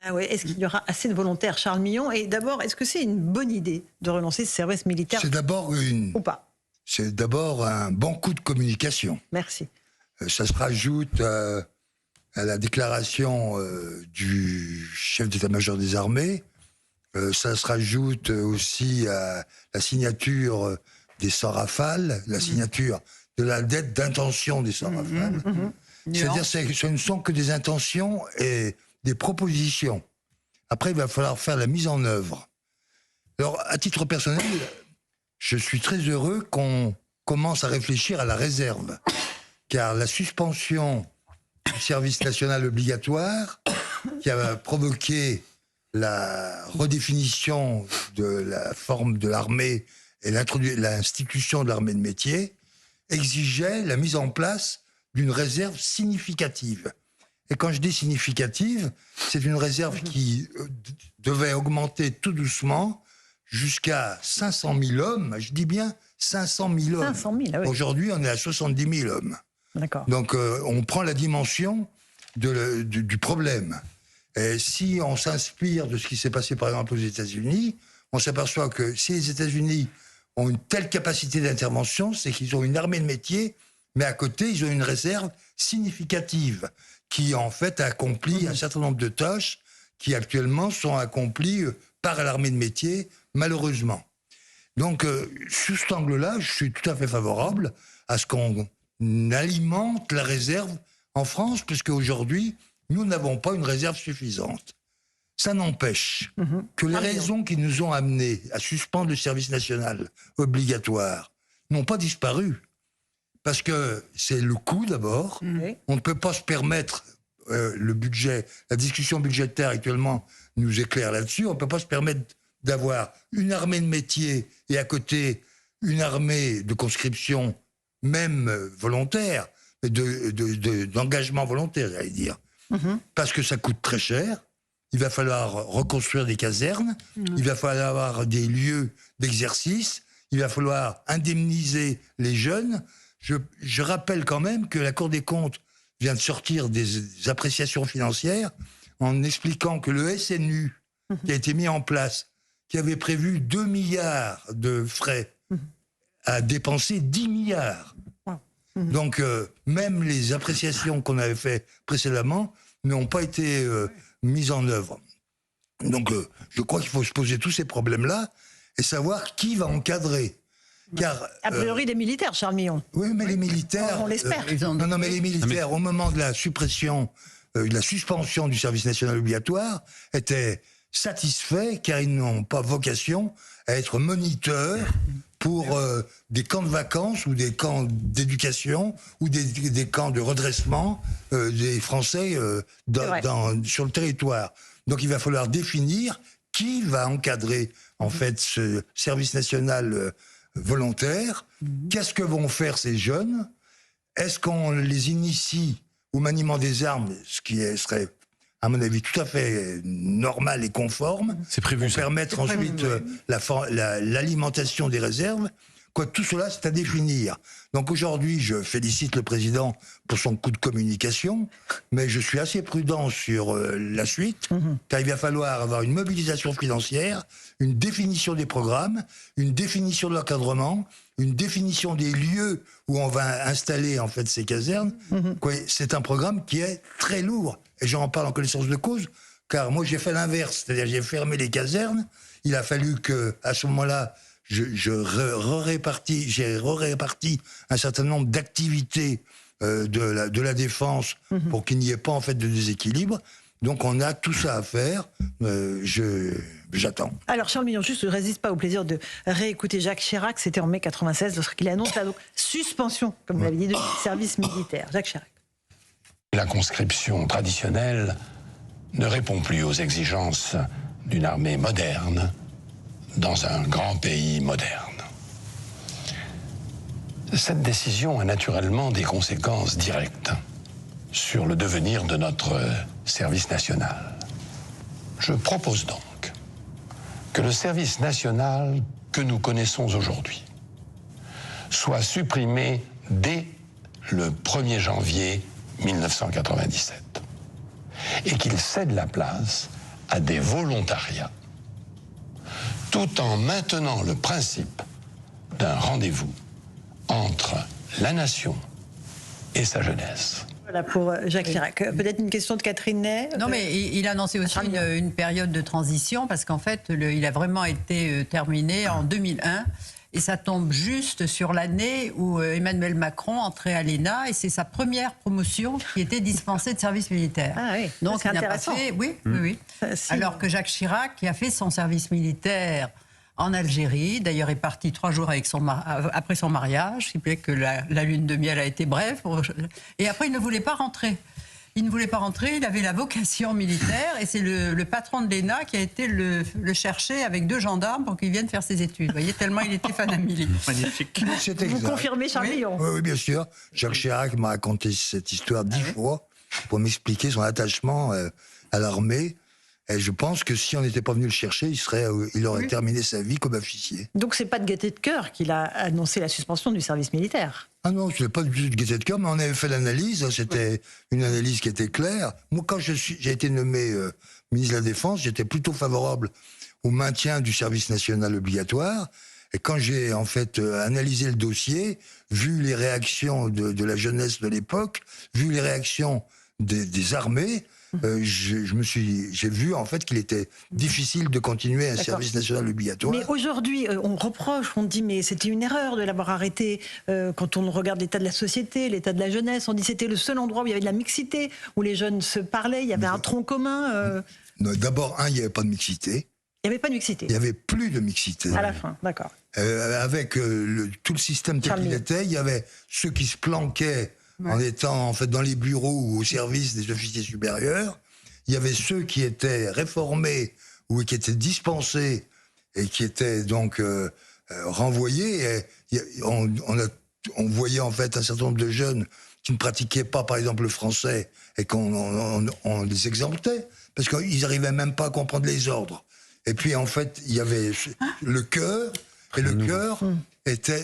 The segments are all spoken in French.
Ah ouais, est-ce qu'il y aura assez de volontaires, Charles Millon? Et d'abord, est-ce que c'est une bonne idée de relancer ce service militaire ou pas? C'est d'abord un bon coup de communication. Merci. Ça se rajoute à la déclaration du chef d'état-major des armées. Ça se rajoute aussi à la signature des 100 Rafales, la signature de la dette d'intention des 100 Rafales. C'est-à-dire que ce ne sont que des intentions et des propositions. Après, il va falloir faire la mise en œuvre. Alors, à titre personnel, je suis très heureux qu'on commence à réfléchir à la réserve, car la suspension du service national obligatoire, qui a provoqué la redéfinition de la forme de l'armée et l'institution de l'armée de métier, exigeait la mise en place d'une réserve significative. Et quand je dis significative, c'est une réserve qui devait augmenter tout doucement jusqu'à 500 000 hommes. Je dis bien 500 000 hommes. 500 000, ah oui. Aujourd'hui, on est à 70 000 hommes. D'accord. Donc, on prend la dimension du problème. Et si on s'inspire de ce qui s'est passé, par exemple, aux États-Unis, on s'aperçoit que si les États-Unis ont une telle capacité d'intervention, c'est qu'ils ont une armée de métier, mais à côté, ils ont une réserve significative qui, en fait, accomplit un certain nombre de tâches qui, actuellement, sont accomplies par l'armée de métier, malheureusement. Donc, sous cet angle-là, je suis tout à fait favorable à ce qu'on alimente la réserve en France, puisque aujourd'hui, nous n'avons pas une réserve suffisante. Ça n'empêche que les raisons qui nous ont amenés à suspendre le service national obligatoire n'ont pas disparu. Parce que c'est le coût d'abord. On ne peut pas se permettre, le budget, la discussion budgétaire actuellement nous éclaire là-dessus, on ne peut pas se permettre d'avoir une armée de métier et à côté une armée de conscription, même volontaire, d'engagement volontaire, j'allais dire. Parce que ça coûte très cher. Il va falloir reconstruire des casernes, il va falloir avoir des lieux d'exercice, il va falloir indemniser les jeunes. Je rappelle quand même que la Cour des comptes vient de sortir des appréciations financières en expliquant que le SNU, qui a été mis en place, qui avait prévu 2 milliards de frais, a dépensé 10 milliards. Donc, même les appréciations qu'on avait faites précédemment n'ont pas été mises en œuvre. Donc, je crois qu'il faut se poser tous ces problèmes-là et savoir qui va encadrer. Car, a priori, des militaires, Charles Millon. Oui, mais les militaires... On l'espère. Non, mais les militaires, au moment de la suppression, de la suspension du service national obligatoire, étaient satisfaits car ils n'ont pas vocation à être moniteurs pour des camps de vacances ou des camps d'éducation ou des camps de redressement des Français sur le territoire. Donc il va falloir définir qui va encadrer en fait ce service national volontaire. Qu'est-ce que vont faire ces jeunes? Est-ce qu'on les initie au maniement des armes, ce qui serait à mon avis tout à fait normal et conforme? C'est prévu, pour permettre ensuite l'alimentation des réserves. Quoi, tout cela, c'est à définir. Donc aujourd'hui, je félicite le président pour son coup de communication, mais je suis assez prudent sur la suite, car il va falloir avoir une mobilisation financière, une définition des programmes, une définition de l'encadrement, une définition des lieux où on va installer en fait ces casernes. Quoi, c'est un programme qui est très lourd, et j'en parle en connaissance de cause, car moi j'ai fait l'inverse, c'est-à-dire j'ai fermé les casernes. Il a fallu que, à ce moment-là, j'ai réparti un certain nombre d'activités de la défense pour qu'il n'y ait pas en fait de déséquilibre. Donc on a tout ça à faire. J'attends. Alors Charles Millon, juste, je ne résiste pas au plaisir de réécouter Jacques Chirac. C'était en mai 96 lorsqu'il annonce la suspension, comme vous l'avez dit, du service militaire. Jacques Chirac. La conscription traditionnelle ne répond plus aux exigences d'une armée moderne dans un grand pays moderne. Cette décision a naturellement des conséquences directes sur le devenir de notre service national. Je propose donc que le service national que nous connaissons aujourd'hui soit supprimé dès le 1er janvier 1997 et qu'il cède la place à des volontariats, tout en maintenant le principe d'un rendez-vous entre la nation et sa jeunesse. Voilà pour Jacques Chirac. Peut-être une question de Catherine Ney. Non, mais il a annoncé aussi une période de transition parce qu'en fait, il a vraiment été terminé en 2001. Et ça tombe juste sur l'année où Emmanuel Macron entrait à l'ENA et c'est sa première promotion qui était dispensée de service militaire. Ah oui, donc c'est il n'a pas intéressant. fait, oui. Alors que Jacques Chirac, qui a fait son service militaire en Algérie, d'ailleurs est parti 3 jours après son mariage, il plaît que la lune de miel a été brève, et après il ne voulait pas rentrer. Il ne voulait pas rentrer, il avait la vocation militaire et c'est le patron de l'ENA qui a été le chercher avec 2 gendarmes pour qu'il vienne faire ses études. Vous voyez, tellement il était fan à Mili. Magnifique. C'est Vous exact. confirmez, Charles Millon? Oui, bien sûr. Jacques Chirac m'a raconté cette histoire 10 fois pour m'expliquer son attachement à l'armée. Et je pense que si on n'était pas venu le chercher, il aurait terminé sa vie comme officier. Donc c'est pas de gaieté de cœur qu'il a annoncé la suspension du service militaire. Ah non, ce n'est pas du tout de gaieté de cœur, mais on avait fait l'analyse. C'était une analyse qui était claire. Moi, quand j'ai été nommé ministre de la Défense, j'étais plutôt favorable au maintien du service national obligatoire. Et quand j'ai en fait analysé le dossier, vu les réactions de la jeunesse de l'époque, vu les réactions des armées, j'ai vu en fait qu'il était difficile de continuer un service national obligatoire. Mais aujourd'hui, on reproche, on dit mais c'était une erreur de l'avoir arrêté. Quand on regarde l'état de la société, l'état de la jeunesse, on dit c'était le seul endroit où il y avait de la mixité, où les jeunes se parlaient, il y avait un tronc commun. Non, d'abord, il n'y avait pas de mixité. Il n'y avait pas de mixité. Il n'y avait plus de mixité. À la fin, d'accord. Avec tout le système tel qu'il était, il y avait ceux qui se planquaient en étant en fait dans les bureaux ou au service des officiers supérieurs. Il y avait ceux qui étaient réformés ou qui étaient dispensés et qui étaient donc renvoyés. Et on voyait en fait un certain nombre de jeunes qui ne pratiquaient pas, par exemple, le français et qu'on les exemptait parce qu'ils n'arrivaient même pas à comprendre les ordres. Et puis en fait, il y avait le cœur et le cœur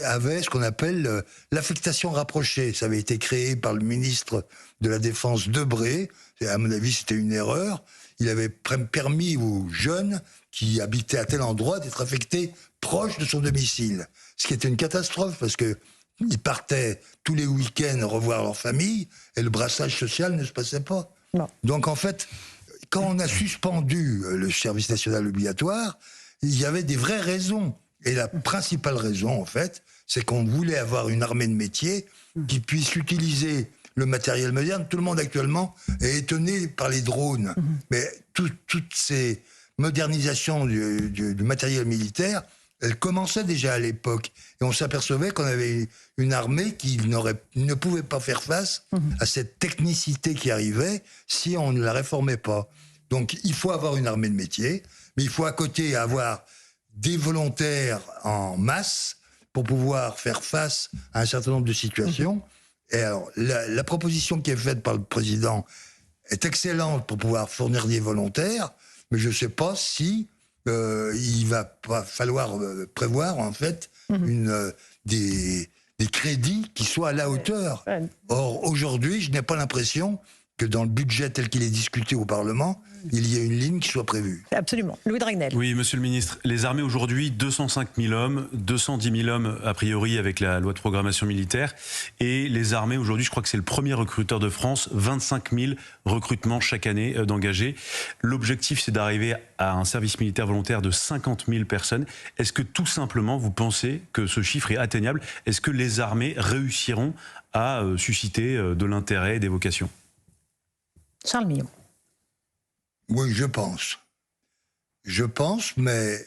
avait ce qu'on appelle l'affectation rapprochée. Ça avait été créé par le ministre de la Défense Debré. Et à mon avis, c'était une erreur. Il avait permis aux jeunes qui habitaient à tel endroit d'être affectés proche de son domicile. Ce qui était une catastrophe parce que ils partaient tous les week-ends revoir leur famille et le brassage social ne se passait pas. Non. Donc en fait, quand on a suspendu le service national obligatoire, il y avait des vraies raisons. Et la principale raison, en fait, c'est qu'on voulait avoir une armée de métier qui puisse utiliser le matériel moderne. Tout le monde actuellement est étonné par les drones. Mais toutes ces modernisations du matériel militaire, elles commençaient déjà à l'époque. Et on s'apercevait qu'on avait une armée qui ne pouvait pas faire face à cette technicité qui arrivait si on ne la réformait pas. Donc il faut avoir une armée de métier, mais il faut à côté avoir des volontaires en masse pour pouvoir faire face à un certain nombre de situations. Et alors, la proposition qui est faite par le président est excellente pour pouvoir fournir des volontaires, mais je ne sais pas si il va pas falloir prévoir en fait des crédits qui soient à la hauteur. Or, aujourd'hui, je n'ai pas l'impression que dans le budget tel qu'il est discuté au Parlement, il y ait une ligne qui soit prévue. Absolument. Louis Dragnel. Oui, monsieur le ministre, les armées aujourd'hui, 205 000 hommes, 210 000 hommes a priori avec la loi de programmation militaire. Et les armées aujourd'hui, je crois que c'est le premier recruteur de France, 25 000 recrutements chaque année d'engagés. L'objectif, c'est d'arriver à un service militaire volontaire de 50 000 personnes. Est-ce que tout simplement, vous pensez que ce chiffre est atteignable? Est-ce que les armées réussiront à susciter de l'intérêt et des vocations? Charles Millon. Oui, je pense. Je pense, mais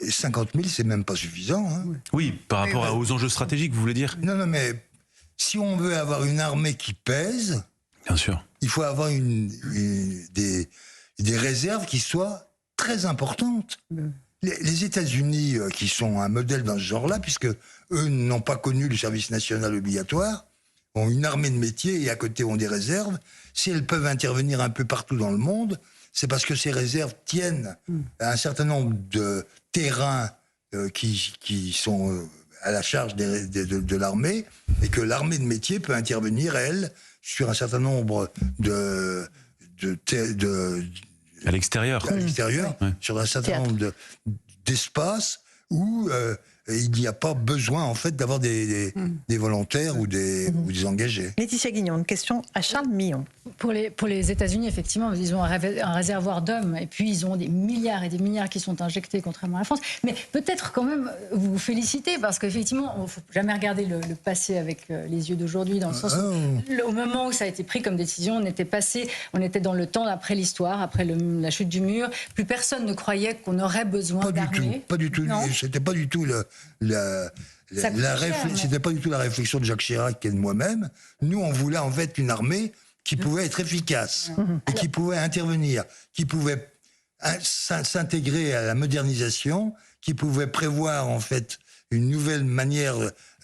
50 000, c'est même pas suffisant. Hein. Oui, par rapport aux enjeux stratégiques, vous voulez dire? Non, mais si on veut avoir une armée qui pèse, Bien sûr. il faut avoir des réserves qui soient très importantes. Les États-Unis, qui sont un modèle dans ce genre-là, puisque eux n'ont pas connu le service national obligatoire, ont une armée de métier et à côté ont des réserves. Si elles peuvent intervenir un peu partout dans le monde, c'est parce que ces réserves tiennent à un certain nombre de terrains qui sont à la charge de l'armée et que l'armée de métier peut intervenir, elle, sur un certain nombre À l'extérieur. Sur un certain nombre d'espaces où il n'y a pas besoin en fait d'avoir des volontaires ou des engagés. Laetitia Guignon, une question à Charles Millon. Pour les États-Unis, effectivement, ils ont un réservoir d'hommes et puis ils ont des milliards et des milliards qui sont injectés, contrairement à la France. Mais peut-être quand même vous féliciter parce qu'effectivement, il ne faut jamais regarder le passé avec les yeux d'aujourd'hui, dans le sens où au moment où ça a été pris comme décision, on était dans le temps après l'histoire, après la chute du mur. Plus personne ne croyait qu'on aurait besoin d'armées. Pas du tout. C'était pas du tout c'était pas du tout la réflexion de Jacques Chirac et de moi-même. Nous, on voulait en fait une armée qui pouvait être efficace, et qui pouvait intervenir, qui pouvait s'intégrer à la modernisation, qui pouvait prévoir en fait une nouvelle manière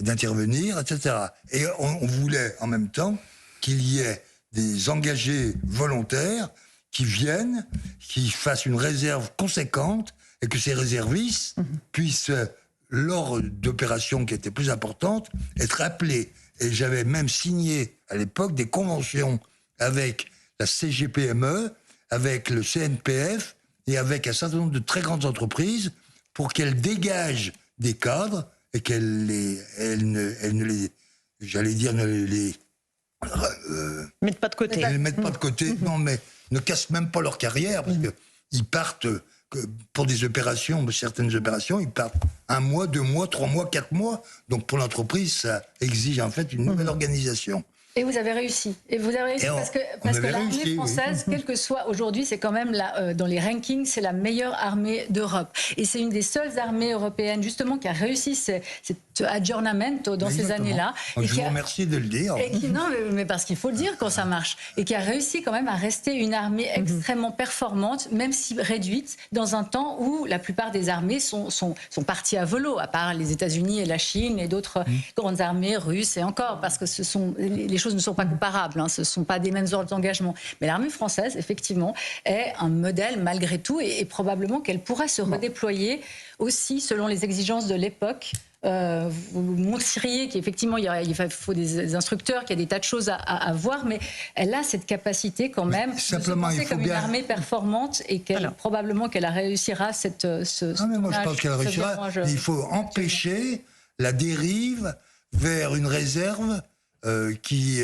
d'intervenir, etc. Et on voulait en même temps qu'il y ait des engagés volontaires qui viennent, qui fassent une réserve conséquente, et que ces réservistes puissent, lors d'opérations qui étaient plus importantes, être appelés. Et j'avais même signé à l'époque des conventions avec la CGPME, avec le CNPF et avec un certain nombre de très grandes entreprises pour qu'elles dégagent des cadres et qu'elles ne les mettent pas de côté. Ne les mettent pas de côté, non, mais ne cassent même pas leur carrière, parce qu'ils partent, pour des opérations, certaines opérations, ils partent 1 mois, 2 mois, 3 mois, 4 mois. Donc pour l'entreprise, ça exige en fait une nouvelle organisation. Et vous avez réussi. Et vous avez réussi parce que l'armée française, quelle que soit aujourd'hui, c'est quand même dans les rankings, c'est la meilleure armée d'Europe. Et c'est une des seules armées européennes justement qui a réussi cet aggiornamento dans ces années-là. Je vous remercie de le dire. Non, mais parce qu'il faut le dire quand ça marche. Et qui a réussi quand même à rester une armée extrêmement performante, même si réduite, dans un temps où la plupart des armées sont parties à volo, à part les États-Unis et la Chine et d'autres grandes armées russes et encore, parce que les choses ne sont pas comparables, ce ne sont pas des mêmes ordres d'engagement. Mais l'armée française, effectivement, est un modèle malgré tout et probablement qu'elle pourrait se redéployer aussi selon les exigences de l'époque. Vous montriez qu'effectivement il faut des instructeurs, qu'il y a des tas de choses à voir, mais elle a cette capacité quand même de se penser comme une armée performante et probablement qu'elle réussira moi je pense qu'elle réussira. Il faut empêcher la dérive vers une réserve qui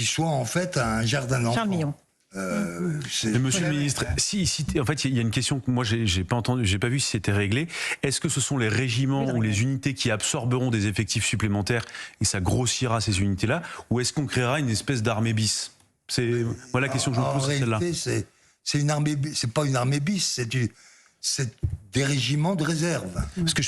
soit en fait un jardin d'enfants. Monsieur le ministre, en fait, il y a une question que moi j'ai pas vu si c'était réglé. Est-ce que ce sont les régiments ou les unités qui absorberont des effectifs supplémentaires et ça grossira ces unités-là, ou est-ce qu'on créera une espèce d'armée bis? Voilà la question que je me pose, c'est celle-là. C'est une armée, c'est pas une armée bis, c'est des régiments de réserve. Parce que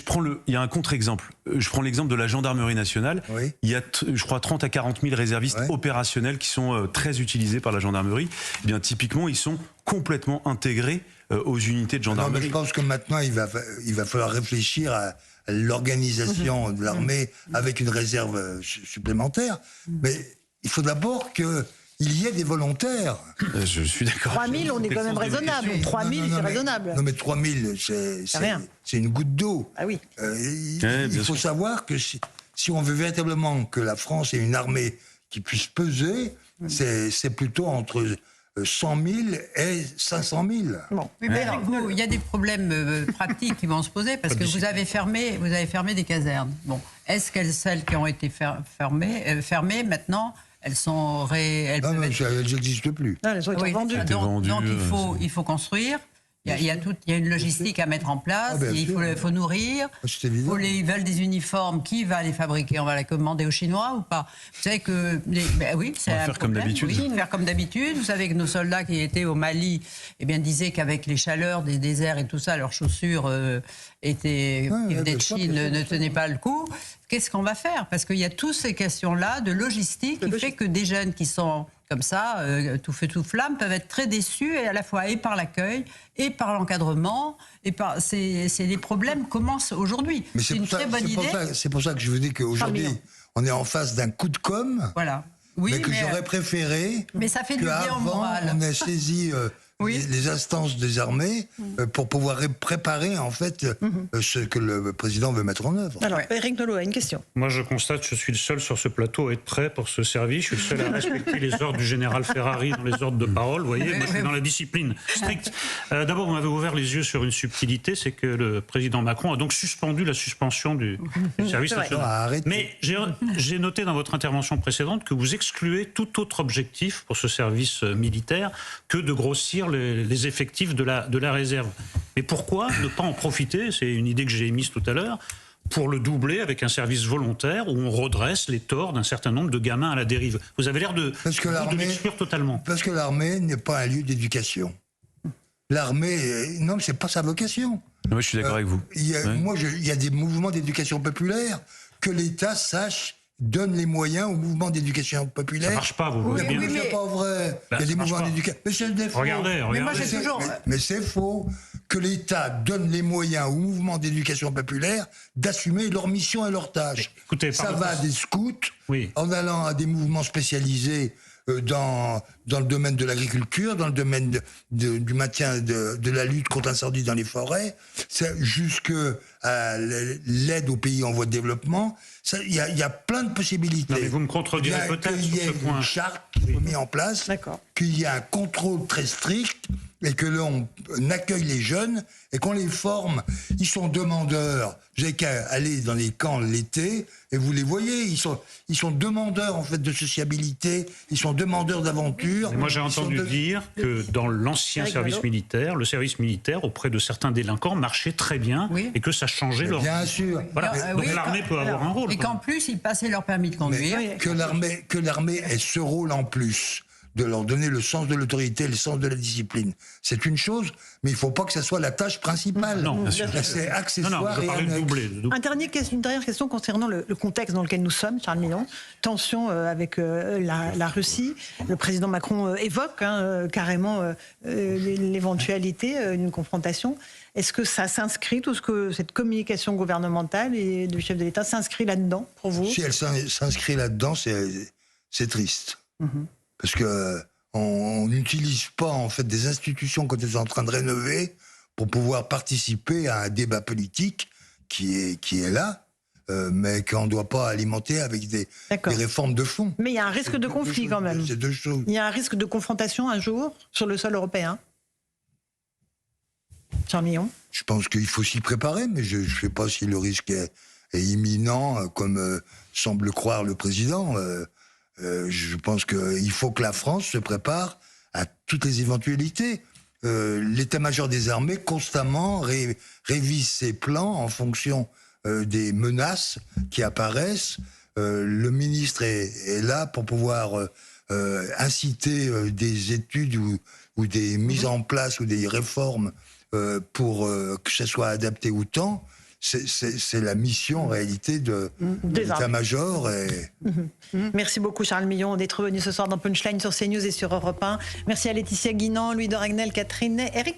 il y a un contre-exemple. Je prends l'exemple de la gendarmerie nationale. Oui. Il y a, je crois, 30 à 40 000 réservistes opérationnels qui sont très utilisés par la gendarmerie. Eh bien, typiquement, ils sont complètement intégrés aux unités de gendarmerie. Non, mais je pense que maintenant, il va falloir réfléchir à l'organisation de l'armée avec une réserve supplémentaire. Mais il faut d'abord qu'il y ait des volontaires. Je suis d'accord. 3 000, on est quand même raisonnable. 3 000, c'est raisonnable. Non, mais 3 000, c'est une goutte d'eau. Ah oui. Il faut savoir que si on veut véritablement que la France ait une armée qui puisse peser, c'est plutôt entre 100 000 et 500 000. Bon. Oui, mais alors, il y a des problèmes pratiques qui vont se poser parce que vous avez fermé des casernes. Bon, est-ce que celles qui ont été fermées maintenant, elles sont elles n'existent plus. Non, elles ont été vendues. Donc il faut construire. Il y a une logistique à mettre en place, il faut nourrir, ils veulent des uniformes, qui va les fabriquer? On va les commander aux Chinois ou pas? Vous savez que... oui, c'est un faire comme d'habitude. Oui, faire comme d'habitude. Vous savez que nos soldats qui étaient au Mali disaient qu'avec les chaleurs des déserts et tout ça, leurs chaussures qui venaient de Chine ne tenaient pas le coup. Qu'est-ce qu'on va faire? Parce qu'il y a toutes ces questions-là de logistique qui fait que des jeunes qui sont comme ça, tout feu tout flamme, peuvent être très déçus et à la fois et par l'accueil et par l'encadrement. C'est les problèmes commencent aujourd'hui. Mais c'est une très bonne idée. C'est pour ça que je vous dis qu'aujourd'hui, on est en face d'un coup de com'. Voilà. Oui, mais que j'aurais préféré mais ça fait du bien au moral. On a saisi les instances des armées pour pouvoir préparer en fait ce que le président veut mettre en œuvre. Alors, Éric Nolot a une question. Moi, je constate que je suis le seul sur ce plateau à être prêt pour ce service. Je suis le seul à respecter les ordres du général Ferrari dans les ordres de parole. Vous voyez, moi, je suis dans la discipline stricte. D'abord, vous m'avez ouvert les yeux sur une subtilité, c'est que le président Macron a donc suspendu la suspension du service national. Mais j'ai noté dans votre intervention précédente que vous excluez tout autre objectif pour ce service militaire que de grossir les effectifs de la réserve. Mais pourquoi ne pas en profiter, c'est une idée que j'ai émise tout à l'heure, pour le doubler avec un service volontaire où on redresse les torts d'un certain nombre de gamins à la dérive? Vous avez l'air de l'exclure totalement. Parce que l'armée n'est pas un lieu d'éducation. L'armée, non, mais c'est pas sa vocation. Oui, je suis d'accord avec vous. Il y a des mouvements d'éducation populaire que l'État donne les moyens aux mouvements d'éducation populaire. Ça marche pas, vous voyez bien. Mais c'est pas vrai. Il y a des mouvements d'éducation. Mais c'est des faux. Regardez. Mais moi, j'ai toujours... Mais c'est faux que l'État donne les moyens aux mouvements d'éducation populaire d'assumer leur mission et leurs tâches. Écoutez, ça va des scouts, en allant à des mouvements spécialisés dans le domaine de l'agriculture, dans le domaine du maintien de la lutte contre l'incendie dans les forêts, jusqu'à l'aide aux pays en voie de développement. Il y a plein de possibilités. Non, mais vous me contredirez peut-être sur ce point. Il y a une charte qui est mise en place, qu'il y a un contrôle très strict et que l'on accueille les jeunes et qu'on les forme. Ils sont demandeurs. Vous n'avez qu'à aller dans les camps l'été et vous les voyez. Ils sont demandeurs en fait de sociabilité. Ils sont demandeurs d'aventure. Moi, j'ai entendu dire que dans l'ancien service militaire, le service militaire auprès de certains délinquants marchait très bien et que ça changeait leur. Bien sûr. Voilà. Donc l'armée peut avoir un rôle. Et qu'en plus, ils passaient leur permis de conduire. Mais que l'armée ait ce rôle en plus de leur donner le sens de l'autorité, le sens de la discipline. C'est une chose, mais il ne faut pas que ça soit la tâche principale. Non, bien sûr. C'est accessoire et annexe. Une dernière question concernant le contexte dans lequel nous sommes, Charles Millon. Tension avec la Russie. Le président Macron évoque carrément l'éventualité d'une confrontation. Est-ce que ça s'inscrit, cette communication gouvernementale et du chef de l'État s'inscrit là-dedans, pour vous? Si elle s'inscrit là-dedans, c'est triste. Parce que on n'utilise pas en fait des institutions qu'on est en train de rénover pour pouvoir participer à un débat politique qui est là, mais qu'on ne doit pas alimenter avec des réformes de fond. Mais il y a un risque de conflit quand même. C'est deux choses. Il y a un risque de confrontation un jour sur le sol européen. Charles Millon. Je pense qu'il faut s'y préparer, mais je ne sais pas si le risque est imminent, comme semble croire le président. Je pense qu'il faut que la France se prépare à toutes les éventualités. L'état-major des armées constamment révise ses plans en fonction des menaces qui apparaissent. Le ministre est là pour pouvoir inciter des études ou des mises en place ou des réformes pour que ça soit adapté au temps. C'est la mission en réalité de l'état-major. Merci beaucoup Charles Millon d'être venu ce soir dans Punchline sur CNews et sur Europe 1. Merci à Laetitia Guinan, Louis de Ragnel, Catherine Ney, Éric